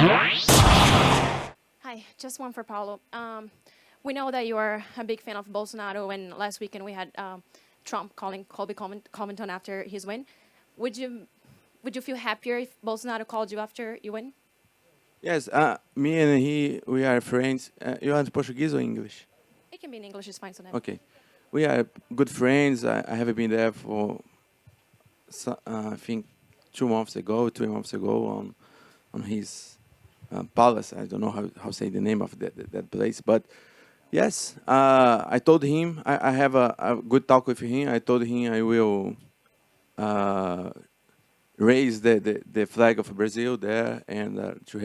Hi, just one for Paulo. We know that you are a big fan of Bolsonaro, and last weekend we had Trump calling Colby Covington after his win. Would you feel happier if Bolsonaro called you after you win? Yes, me and he, we are friends. You want Portuguese or English? It can be in English, it's fine. So then. Okay. We are good friends. I have been there for, I think, 2 months ago, 3 months ago on his palace. I don't know how say the name of that place. But yes, I told him, I have a good talk with him. I told him I will uh, raise the flag of Brazil there and to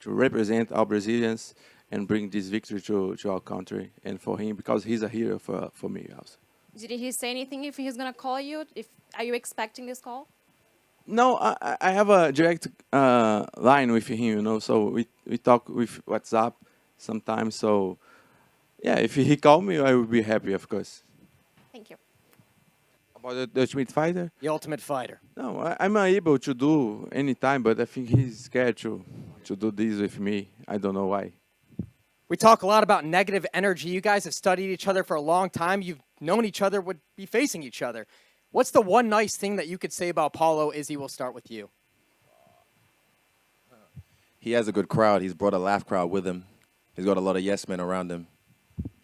represent our Brazilians and bring this victory to our country and for him because he's a hero for me also. Did he say anything if he's gonna call you? If are you expecting this call? No, I have a direct line with him, so we talk with WhatsApp sometimes. So yeah, if he call me, I will be happy, of course. Thank you. About the Ultimate Fighter? The Ultimate Fighter. No, I'm able to do anytime, but I think he's scared to do this with me. I don't know why. We talk a lot about negative energy. You guys have studied each other for a long time. You've known each other, would be facing each other. What's the one nice thing that you could say about Paulo? Izzy, we'll start with you. He has a good crowd. He's brought a laugh crowd with him. He's got a lot of yes men around him.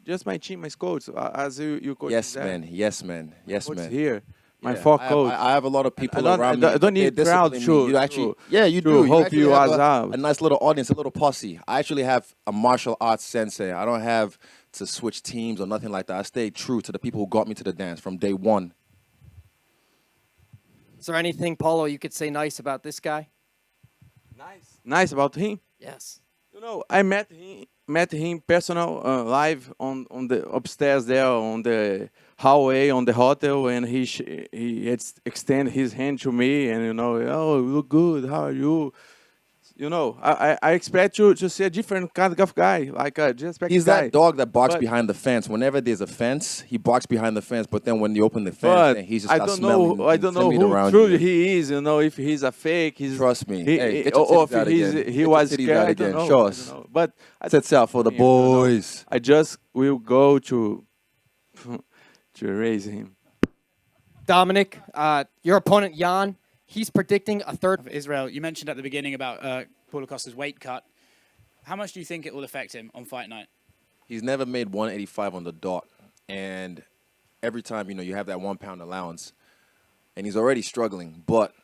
Just my team, my coach, as you coach. Yes man, yes man, yes coach man. here, my Yeah, four coach. I have a lot of people I around me. I don't need They crowd discipline me. to You actually, yeah, you to do. hope actually you have as out. a nice little audience, a little posse. I actually have a martial arts sensei. I don't have to switch teams or nothing like that. I stay true to the people who got me to the dance from day one. Is there anything, Paulo, you could say nice about this guy? Nice about him. Yes. I met him personal live on the upstairs there on the hallway on the hotel, and he extend his hand to me, and oh, you look good. How are you? I expect to see a different kind of guy, like a just He's guy. that dog that barks But- behind the fence. Whenever there's a fence, he barks behind the fence. But then when you open the fence, But then he's just I got don't know. smelling I don't know timid who around truly you. he is. If he's a fake. Trust me. He, Hey, he- get your or if titties out he's, again. he Get your was titties scared. out I don't again. know. Show I us. don't know. But Sets out for the boys. I just will go to raise him. Dominic, your opponent, Jan, he's predicting a third. Of Israel. You mentioned at the beginning about Paulo Costa's weight cut. How much do you think it will affect him on fight night? He's never made 185 on the dot. And every time, you have that 1 pound allowance. And he's already struggling. But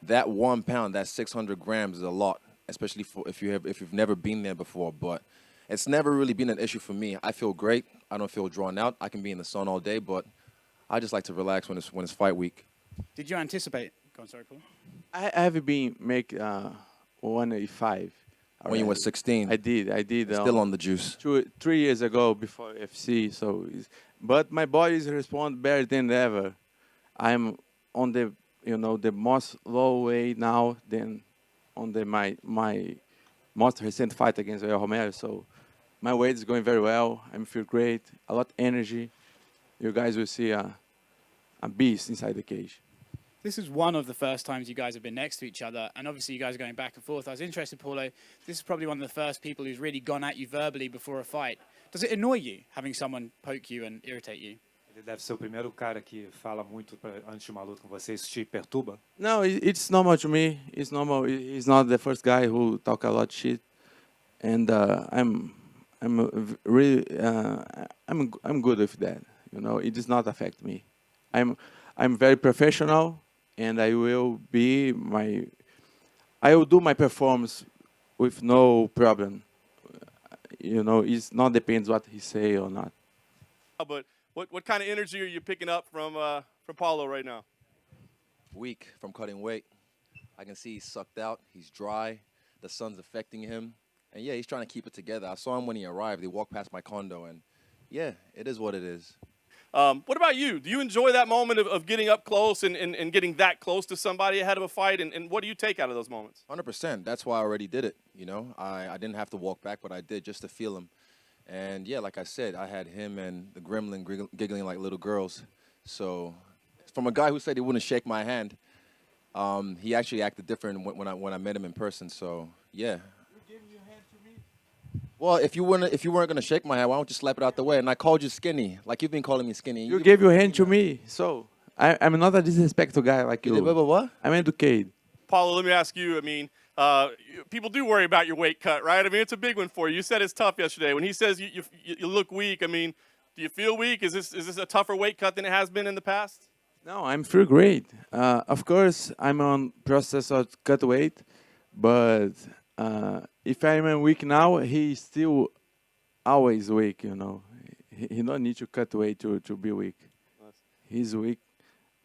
that 1 pound, that 600 grams is a lot, especially if you've never been there before. But it's never really been an issue for me. I feel great. I don't feel drawn out. I can be in the sun all day, but I just like to relax when it's fight week. Did you anticipate? Go on, sorry, Paul. I have been make 185. When you were already. 16. I did. Still on the juice. 3 years ago before UFC. But my body is respond better than ever. I'm on the the most low weight now than on my most recent fight against Joel Romero. So my weight is going very well. I feel great. A lot of energy. You guys will see a beast inside the cage. This is one of the first times you guys have been next to each other, and obviously you guys are going back and forth. I was interested, Paulo, this is probably one of the first people who's really gone at you verbally before a fight. Does it annoy you, having someone poke you and irritate you? Ele deve ser o primeiro cara que fala muito antes de uma luta com você. Isso te perturba? No, it's normal to me. It's normal. He's not the first guy who talk a lot shit, and I'm really I'm good with that. It does not affect me. I'm very professional, and I will do my performance with no problem. It's not depends what he say or not. But what kind of energy are you picking up from Paulo right now? Weak from cutting weight. I can see he's sucked out. He's dry. The sun's affecting him. And yeah, he's trying to keep it together. I saw him when he arrived. He walked past my condo, and yeah, it is what it is. What about you? Do you enjoy that moment of getting up close and getting that close to somebody ahead of a fight? And what do you take out of those moments? 100%. That's why I already did it. I didn't have to walk back, but I did just to feel him. And yeah, like I said, I had him and the gremlin giggling like little girls. So from a guy who said he wouldn't shake my hand, He actually acted different when I met him in person. So yeah. Well, if you weren't gonna shake my hand, why don't you slap it out the way? And I called you skinny, like you've been calling me skinny. You gave your hand to me, so I'm not a disrespectful guy like you. did what? I'm educated. Paulo, let me ask you. I mean, people do worry about your weight cut, right? I mean, it's a big one for you. You said it's tough yesterday. When he says you look weak, I mean, do you feel weak? Is this a tougher weight cut than it has been in the past? No, I'm feel great. Of course, I'm on process of cut weight, but if I'm weak now, he's still always weak. You know, he don't need to cut weight to be weak. He's weak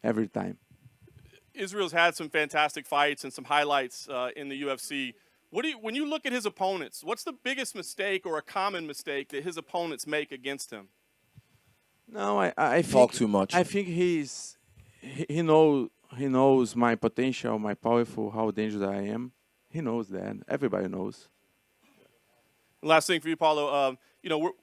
every time. Israel's had some fantastic fights and some highlights in the UFC. When you look at his opponents, what's the biggest mistake or a common mistake that his opponents make against him? No, I think Talk too much. I think he knows my potential, my powerful, how dangerous I am. He knows that. Everybody knows. Last thing for you, Paulo.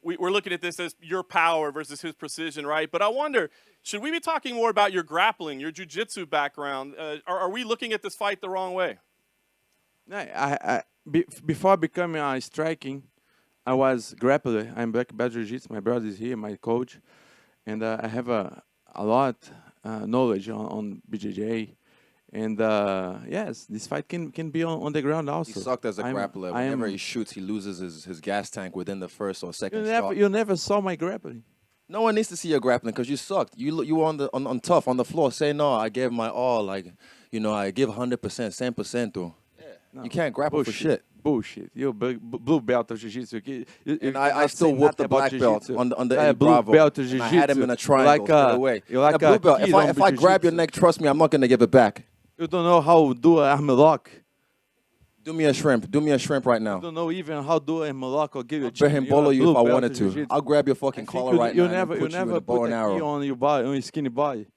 We're looking at this as your power versus his precision, right? But I wonder, should we be talking more about your grappling, your jiu-jitsu background? Are we looking at this fight the wrong way? Before becoming striking, I was grappler. I'm black belt jiu-jitsu. My brother is here, my coach, and I have a lot knowledge on BJJ. And yes, this fight can be on the ground also. He sucked as a grappler. Whenever he shoots, he loses his gas tank within the first or second shot. You never saw my grappling. No one needs to see your grappling because you sucked. You were on tough on the floor. Say no, I gave my all. Like, I give 100%, 100%. No, you can't grapple for shit. Bullshit. You're blue belt of jiu-jitsu. And I still whooped the black belt on the Eddie blue Bravo. belt of And jiu-jitsu. I had him in a triangle straight away. You're like blue a belt. kid If I grab your neck, trust me, I'm not gonna give it back. You don't know how to do an arm lock. Do me a shrimp. Do me a shrimp right now. You don't know even how to do an arm lock or give you a I'll chin. bolo you if I Blue belt wanted of to. jiu-jitsu. I'll grab your fucking collar right now and put you in a bow and a arrow. gi on your body, on your skinny body.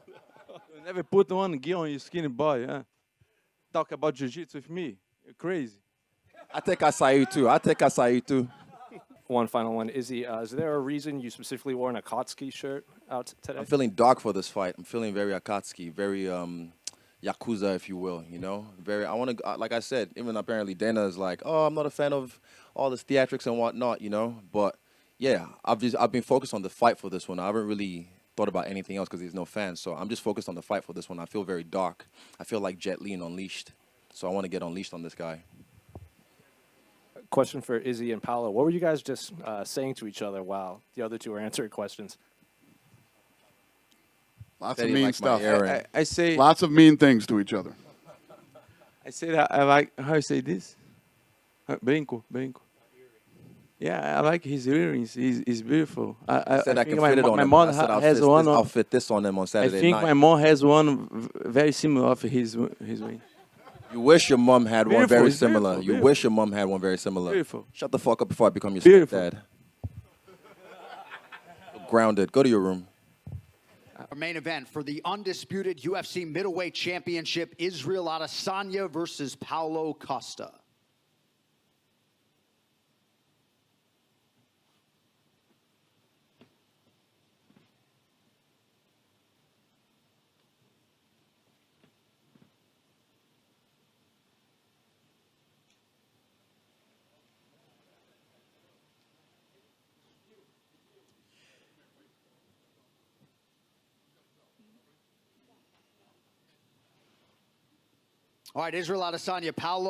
You never put one gi on your skinny body. Huh? Talk about jiu-jitsu with me. You're crazy. I take acai too. One final one. Izzy, is there a reason you specifically wore an Akatsuki shirt out today? I'm feeling dark for this fight. I'm feeling very Akatsuki, very Yakuza, if you will, Very, I want to, like I said, even apparently Dana is like, oh, I'm not a fan of all this theatrics and whatnot, But, yeah, I've been focused on the fight for this one. I haven't really thought about anything else because there's no fans. So I'm just focused on the fight for this one. I feel very dark. I feel like Jet Li and Unleashed. So I want to get unleashed on this guy. Question for Izzy and Paulo. What were you guys just saying to each other while the other two were answering questions? Lots of mean stuff. I say lots of mean things to each other. I say that I like how you say this. Brinco. Yeah, I like his earrings. He's beautiful. I said I can think fit it on my him. mom I said has one. I'll fit this on him on I Saturday think night. my mom has one very similar of his ring. You wish your mom had one Beautiful, very it's similar. beautiful, You wish your mom had one very similar. Beautiful. Shut the fuck up before I become your Beautiful. stepdad. Grounded. Go to your room. Our main event for the undisputed UFC middleweight championship, Israel Adesanya versus Paulo Costa. All right, Israel Adesanya, Paulo.